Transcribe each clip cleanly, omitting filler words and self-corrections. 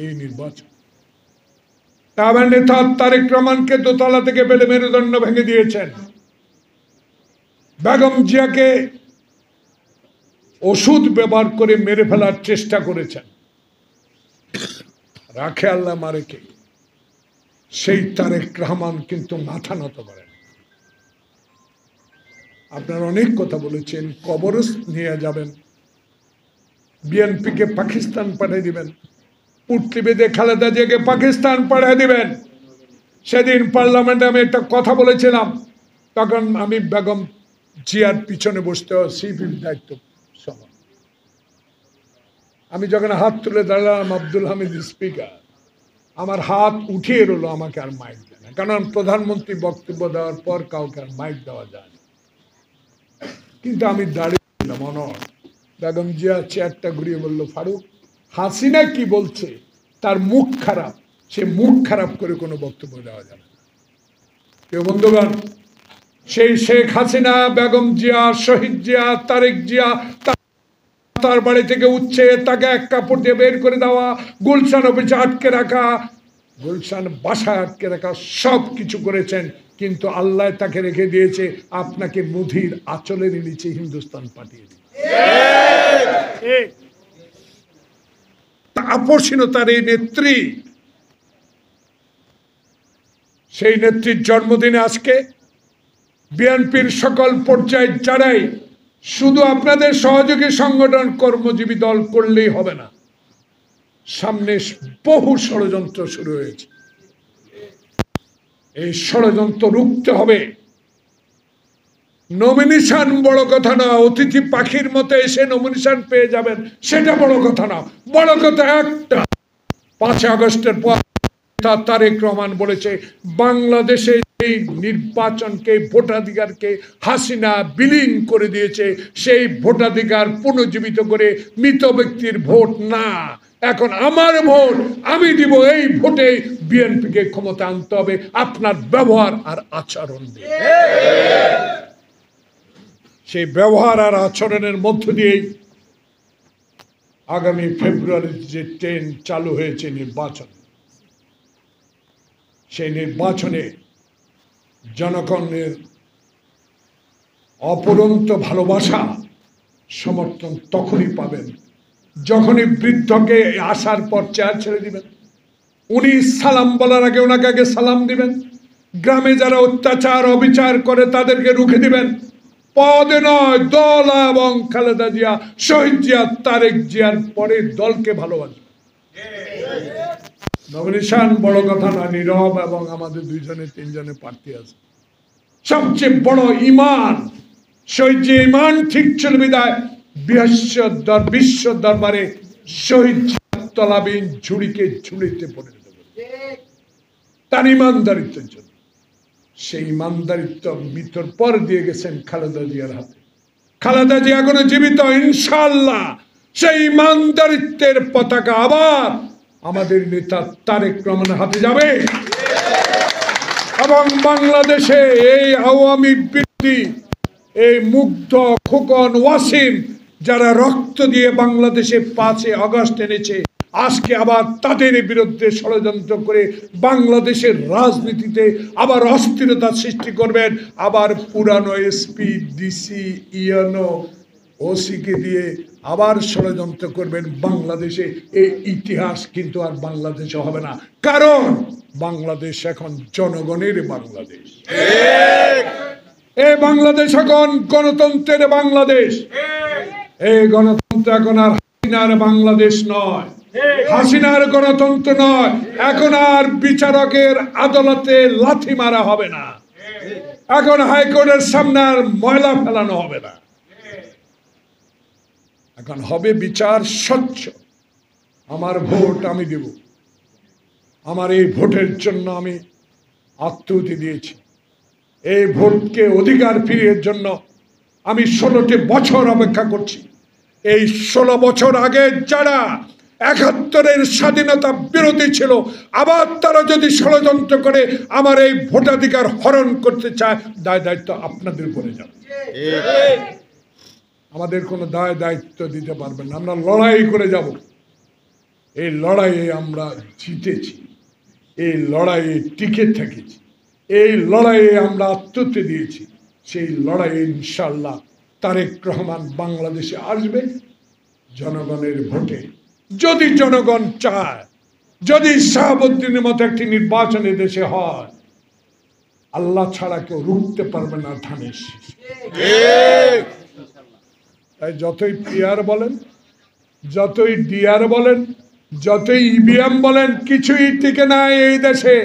এই নির্বাচন আমার নেতা তারেক রহমানকে দোতলা থেকে ফেলে মেরুদণ্ড ভেঙে দিয়েছেন, বেগম জিয়াকে ওষুধ ব্যবহার করে মেরে ফেলার চেষ্টা করেছেন। রাখে আল্লাহ মারে কে, সেই তারেক রহমান কিন্তু মাথা নত করেন। আপনারা অনেক কথা বলেছেন, কবর নিয়ে যাবেন, বিএনপিকে পাকিস্তান পাঠিয়ে দিবেন, পুটলি বেঁধে খালেদা জিয়াকে পাকিস্তান পাঠিয়ে দিবেন। সেদিন পার্লামেন্টে আমি একটা কথা বলেছিলাম, তখন আমি বেগম জিয়ার পিছনে বসতে সিপির দায়িত্ব সমান। আমি যখন হাত তুলে দাঁড়ালাম, আব্দুল হামিদ স্পিকার আমার হাত উঠিয়ে রইল, আমাকে আর মাইক দেয় না, কারণ প্রধানমন্ত্রী বক্তব্য দেওয়ার পর কাউকে আর মাইক দেওয়া যায় না। কিন্তু আমি দাঁড়িয়েছিলাম অনড়। বেগম জিয়া চেয়ারটা ঘুরিয়ে বলল, ফারুক, হাসিনা কি বলছে তার মুখ খারাপ, সে মুখ খারাপ করে কোনো বক্তব্য দেওয়া যাবে না। প্রিয় বন্ধুগণ, সেই শেখ হাসিনা, বেগম জিয়া, শহীদ জিয়া, তারেক জিয়া, তার বাড়ি থেকে উঠছে, তাকে এক কাপড় দিয়ে বের করে দেওয়া, গুলশান অফিসে আটকে রাখা, গুলশান বাসায় আটকে রাখা, সব কিছু করেছেন। কিন্তু আল্লাহ তাকে রেখে দিয়েছে আপনাকে মুধির আঁচলের নিচে হিন্দুস্তান পাঠিয়ে দিয়েছে। আপসীনতার এই নেত্রী, সেই নেত্রীর জন্মদিনে আজকে বিএনপির সকল পর্যায়ে যারাই, শুধু আপনাদের সহযোগী সংগঠন কর্মজীবী দল করলেই হবে না, সামনে বহু ষড়যন্ত্র শুরু হয়েছে। এই ষড়যন্ত্র রুখতে হবে। নমিনেশন বড় কথা না, অতিথি পাখির মতো এসে নমিনেশন পেয়ে যাবেন সেটা বড় কথা না। বড় কথা একটা, 5 আগস্টের পর তারেক রহমান বলেছে বাংলাদেশে এই নির্বাচনকে, ভোটাধিকারকে হাসিনা বিলীন করে দিয়েছে। সেই ভোটাধিকার পুনর্জীবিত করে মৃত ব্যক্তির ভোট না, এখন আমার ভোট আমি দিব, এই ভোটে বিএনপিকে ক্ষমতা আনতে হবে আপনার ব্যবহার আর আচরণ দিয়ে। সেই ব্যবহার আর আচরণের মধ্য দিয়ে আগামী ফেব্রুয়ারির যে ট্রেন চালু হয়েছে নির্বাচন, সেই নির্বাচনে জনগণের অপরন্ত ভালোবাসা সমর্থন তখনই পাবেন যখনই বৃদ্ধকে আসার পর চেয়ার ছেড়ে দিবেন, উনি সালাম বলার আগে ওনাকে আগে সালাম দিবেন, গ্রামে যারা অত্যাচার অবিচার করে তাদেরকে রুখে দিবেন, পদে নয় দল। এবং খালেদা জিয়া, শহীদ জিয়া, তারেক জিয়ার পরে দলকে ভালোবাসবেন। নমিনেশন বড় কথা না, নীরব এবং আমাদের 2-3 প্রার্থী আছে। সবচেয়ে বড় ইমান, শহীদ যে ইমান ঠিক ছিল বিদায় বিশ্ব দরবারে শহীদ তলাবিন ঝুড়িকে ঝুড়িতে পরিণত করে তার ইমানদারিত্বের জন্য। সেই ইমানদারিত্ব মৃত্যুর পর দিয়ে গেছেন খালেদা জিয়ার হাতে। খালেদা জিয়া এখনো জীবিত, ইনশাআল্লাহ সেই ইমানদারিত্বের পতাকা আবার আমাদের নেতা তারেক রহমানের হাতে যাবে। এবং বাংলাদেশে এই আওয়ামী বিরোধী, এই মুগ্ধ, খোকন, ওয়াসিম যারা রক্ত দিয়ে বাংলাদেশে 5 আগস্ট এনেছে, আজকে আবার তাদের বিরুদ্ধে ষড়যন্ত্র করে বাংলাদেশের রাজনীতিতে আবার অস্থিরতা সৃষ্টি করবেন। আবার পুরানো এসপি, ডিসি, ইউএনও, ওসিকে দিয়ে আবার ষড়যন্ত্র করবেন বাংলাদেশে। এই ইতিহাস কিন্তু আর বাংলাদেশে হবে না, কারণ বাংলাদেশ এখন জনগণের বাংলাদেশ। এই বাংলাদেশ এখন গণতন্ত্রের বাংলাদেশ। এই গণতন্ত্র এখন আর হাসিনার বাংলাদেশ নয়, হাসিনার গণতন্ত্র নয়। এখন আর বিচারকের আদালতে লাথি মারা হবে না, এখন হাইকোর্টের সামনে আর ময়লা ফেলানো হবে না, এখন হবে বিচার স্বচ্ছ। আমার ভোট আমি দেব, আমার এই ভোটের জন্য আমি আত্মহুতি দিয়েছি। এই ভোটকে অধিকার ফিরিয়ে জন্য আমি 16টি বছর অপেক্ষা করছি। এই 16 বছর আগে যারা 71-এর স্বাধীনতা বিরোধী ছিল, আবার তারা যদি ষড়যন্ত্র করে আমার এই ভোটাধিকার হরণ করতে চায়, দায়িত্ব আপনাদের উপরে যাবে। আমাদের কোনো দায়িত্ব দিতে পারবেন না, আমরা লড়াই করে যাব। এই লড়াইয়ে আমরা জিতেছি, এই লড়াইয়ে টিকে থেকেছি, এই লড়াইয়ে আমরা আত্মহত্যা দিয়েছি। সেই লড়াইয়ে ইনশাল্লাহ তারেক রহমান বাংলাদেশে আসবে জনগণের ভোটে। যদি জনগণ চায়, যদি শাহাবুদ্দিনের মতো একটি নির্বাচন দেশে হয়, আল্লাহ ছাড়া কেউ রুখতে পারবে না ধানের শীষ। তাই যতই পিআর বলেন, যতই ডিআর বলেন, যতই ইভিএম বলেন, কিছুই টিকে নাই এই দেশে।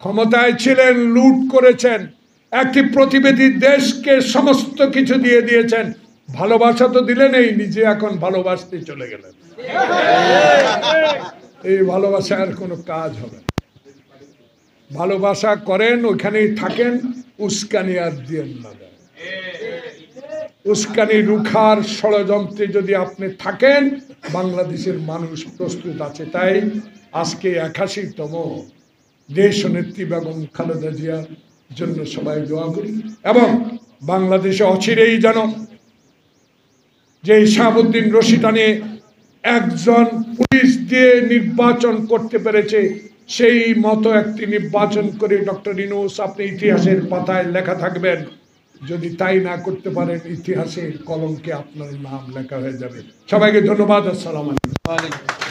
ক্ষমতায় ছিলেন, লুট করেছেন, একটি প্রতিবেদী দেশকে সমস্ত কিছু দিয়ে দিয়েছেন। ভালোবাসা তো দিলেন, এই নিজে এখন ভালোবাসতে চলে গেলেন। এই ভালোবাসার কোনো কাজ হবে না। ভালোবাসা করেন, ওইখানেই থাকেন, উস্কানি আর দিয়েন না। উস্কানি রুখার ষড়যন্ত্রে যদি আপনি থাকেন, বাংলাদেশের মানুষ প্রস্তুত আছে। তাই আজকে 81তম দেশ নেত্রী বেগম খালেদা জিয়ার জন্য সবাই দোয়া করি, এবং বাংলাদেশে অচিরেই যেন যে শাহাবুদ্দিন রশিদানে একজন পুলিশ দিয়ে নির্বাচন করতে পেরেছে, সেই মতো একটি নির্বাচন করে ডক্টর ইউনূস আপনি ইতিহাসের পাতায় লেখা থাকবেন। যদি তাই না করতে পারেন, ইতিহাসের কলঙ্কে আপনার নাম লেখা হয়ে যাবে। সবাইকে ধন্যবাদ। আসসালামু আলাইকুম।